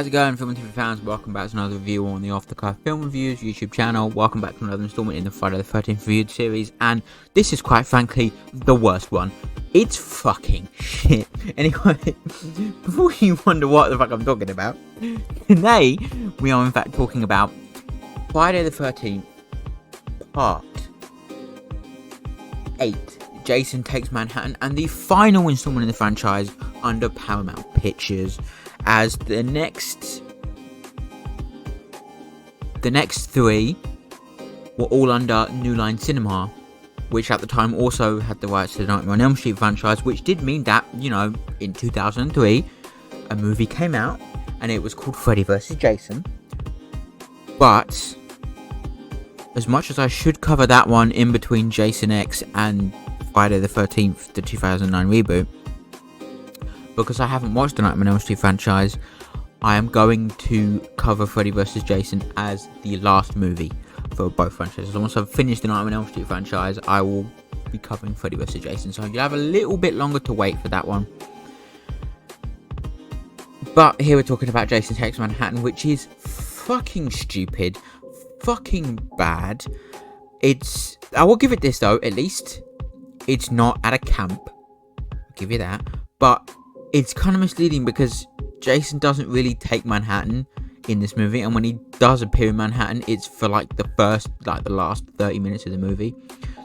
How's it going, Film and TV fans? Welcome back to another review on the Off the Cuff Film Reviews YouTube channel. Welcome back to another installment in the Friday the 13th reviewed series, and this is quite frankly the worst one. It's fucking shit. Anyway, before you wonder what the fuck I'm talking about, today we are in fact talking about Friday the 13th Part 8. Jason Takes Manhattan, and the final installment in the franchise under Paramount Pictures, as the next three were all under New Line Cinema, which at the time also had the rights to the Nightmare on Elm Street franchise, which did mean that, you know, in 2003 a movie came out and it was called Freddy vs. Jason. But as much as I should cover that one in between Jason X and Friday the 13th, the 2009 reboot, because I haven't watched the Nightmare on Elm Street franchise, I am going to cover Freddy vs. Jason as the last movie for both franchises. Once I've finished the Nightmare on Elm Street franchise, I will be covering Freddy vs. Jason, so you'll have a little bit longer to wait for that one. But here we're talking about Jason Takes Manhattan, which is fucking stupid, fucking bad. I will give it this though, at least it's not at a camp, I'll give you that, but it's kind of misleading because Jason doesn't really take Manhattan in this movie, and when he does appear in Manhattan, it's for the last 30 minutes of the movie.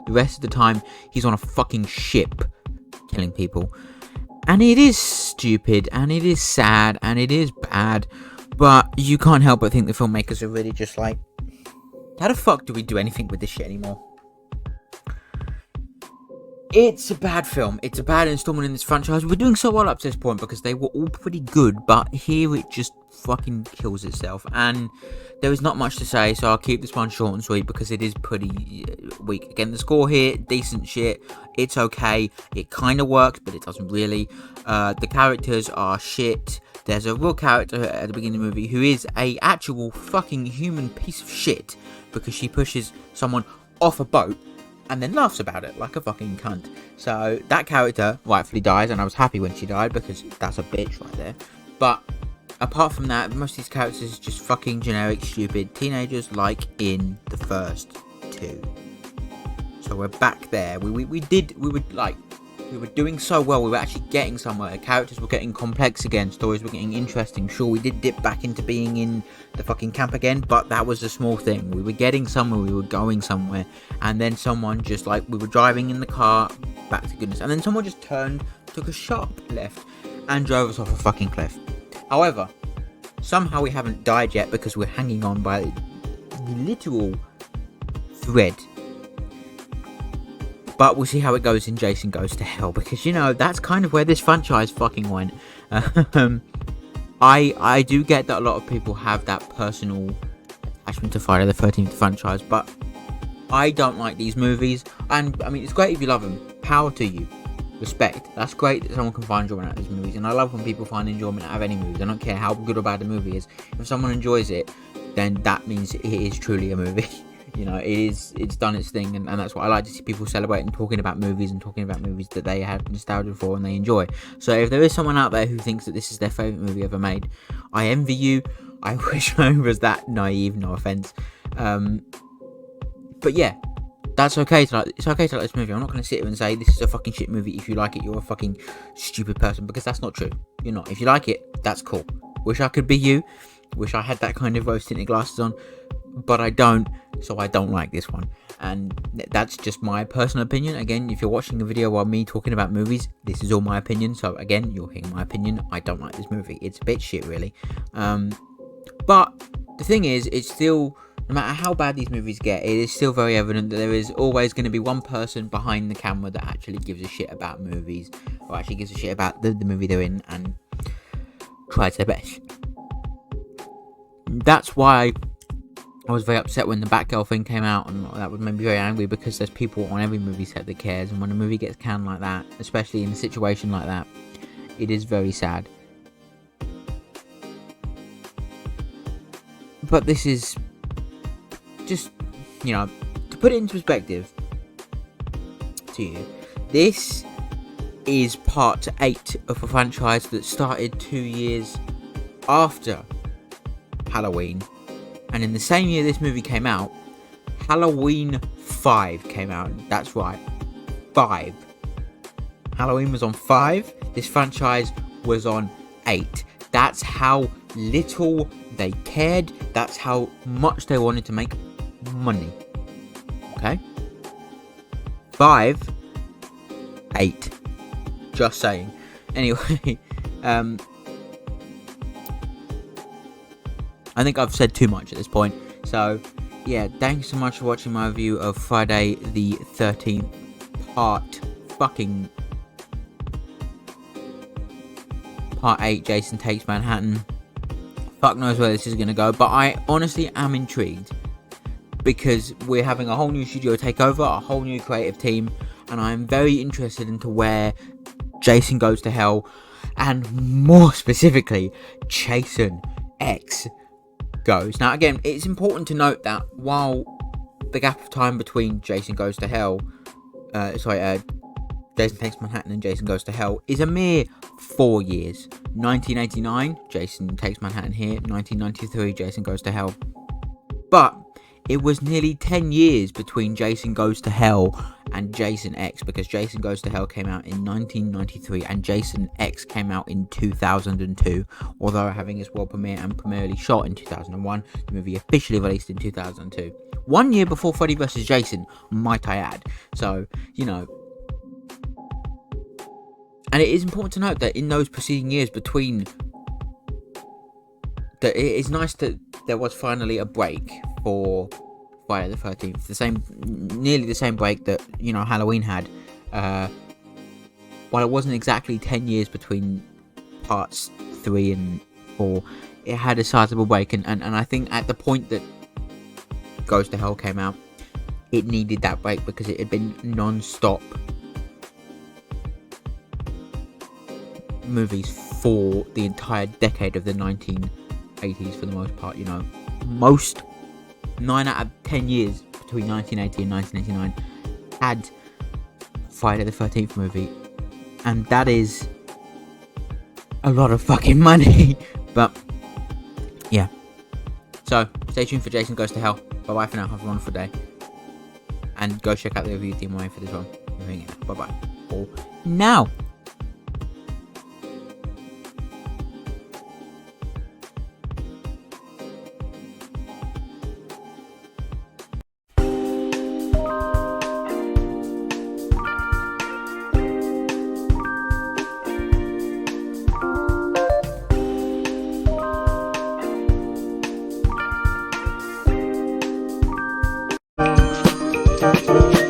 The rest of the time, he's on a fucking ship killing people. And it is stupid, and it is sad, and it is bad, but you can't help but think the filmmakers are really just like, how the fuck do we do anything with this shit anymore? It's a bad film. It's a bad installment in this franchise. We're doing so well up to this point because they were all pretty good, but here it just fucking kills itself. And there is not much to say, so I'll keep this one short and sweet because it is pretty weak. Again, the score here, decent shit. It's okay. It kind of works, but it doesn't really. The characters are shit. There's a real character at the beginning of the movie who is a actual fucking human piece of shit because she pushes someone off a boat and then laughs about it like a fucking cunt. So that character rightfully dies, and I was happy when she died because that's a bitch right there. But apart from that, most of these characters is just fucking generic, stupid teenagers like in the first two. So we're back there. We were doing so well. We were actually getting somewhere. The characters were getting complex again. Stories were getting interesting. Sure, we did dip back into being in the fucking camp again, but that was a small thing. We were getting somewhere. We were going somewhere. And then someone just we were driving in the car back to goodness. And then someone just took a sharp left and drove us off a fucking cliff. However, somehow we haven't died yet because we're hanging on by the literal thread. But we'll see how it goes in Jason Goes to Hell, because, you know, that's kind of where this franchise fucking went. I do get that a lot of people have that personal attachment to Friday the 13th franchise, but I don't like these movies. And, I mean, it's great if you love them. Power to you. Respect. That's great that someone can find enjoyment out of these movies. And I love when people find enjoyment out of any movies. I don't care how good or bad the movie is. If someone enjoys it, then that means it is truly a movie. You know, it's done its thing, and that's what I like to see people celebrate and talking about movies that they have nostalgia for and they enjoy. So if there is someone out there who thinks that this is their favourite movie ever made, I envy you. I wish I was that naive, no offence. But yeah, that's okay it's okay to like this movie. I'm not going to sit here and say this is a fucking shit movie. If you like it, you're a fucking stupid person, because that's not true. You're not. If you like it, that's cool. Wish I could be you. Wish I had that kind of rose tinted glasses on, but I don't, so I don't like this one. And that's just my personal opinion. Again, if you're watching a video while me talking about movies, this is all my opinion. So again, you're hearing my opinion. I don't like this movie. It's a bit shit, really. But the thing is, it's still, no matter how bad these movies get, it is still very evident that there is always going to be one person behind the camera that actually gives a shit about movies, or actually gives a shit about the movie they're in and tries their best. That's why I was very upset when the Batgirl thing came out, and that made me very angry, because there's people on every movie set that cares, and when a movie gets canned like that, especially in a situation like that, it is very sad. But this is just, you know, to put it into perspective to you, this is part 8 of a franchise that started 2 years after Halloween. And in the same year this movie came out, Halloween 5 came out. That's right, 5. Halloween was on 5. This franchise was on 8. That's how little they cared. That's how much they wanted to make money. Okay? 5, 8. Just saying. Anyway, I think I've said too much at this point. So, yeah, thanks so much for watching my review of Friday the 13th Part 8, Jason Takes Manhattan. Fuck knows where this is going to go, but I honestly am intrigued. Because we're having a whole new studio takeover, a whole new creative team, and I'm very interested into where Jason Goes to Hell, and more specifically, Jason X goes. Now again, it's important to note that while the gap of time between Jason Goes to Hell, Jason Takes Manhattan and Jason Goes to Hell is a mere 4 years. 1989, Jason Takes Manhattan here. 1993, Jason Goes to Hell. But it was nearly 10 years between Jason Goes to Hell and Jason X, because Jason Goes to Hell came out in 1993 and Jason X came out in 2002, although having its world premiere and primarily shot in 2001, the movie officially released in 2002. 1 year before Freddy vs. Jason, might I add. So, you know. And it is important to note that in those preceding years between, that it is nice that there was finally a break for Friday the 13th, nearly the same break that, you know, Halloween had. While it wasn't exactly 10 years between parts 3 and 4, it had a sizable break, and I think at the point that Goes to Hell came out, it needed that break because it had been non-stop movies for the entire decade of the 1980s for the most part. You know, 9 out of 10 years between 1980 and 1989 had Friday the 13th movie, and that is a lot of fucking money. But yeah, so stay tuned for Jason Goes to Hell. Bye bye for now, have a wonderful day, and go check out the review team for this one. Bye bye for now. Thank you.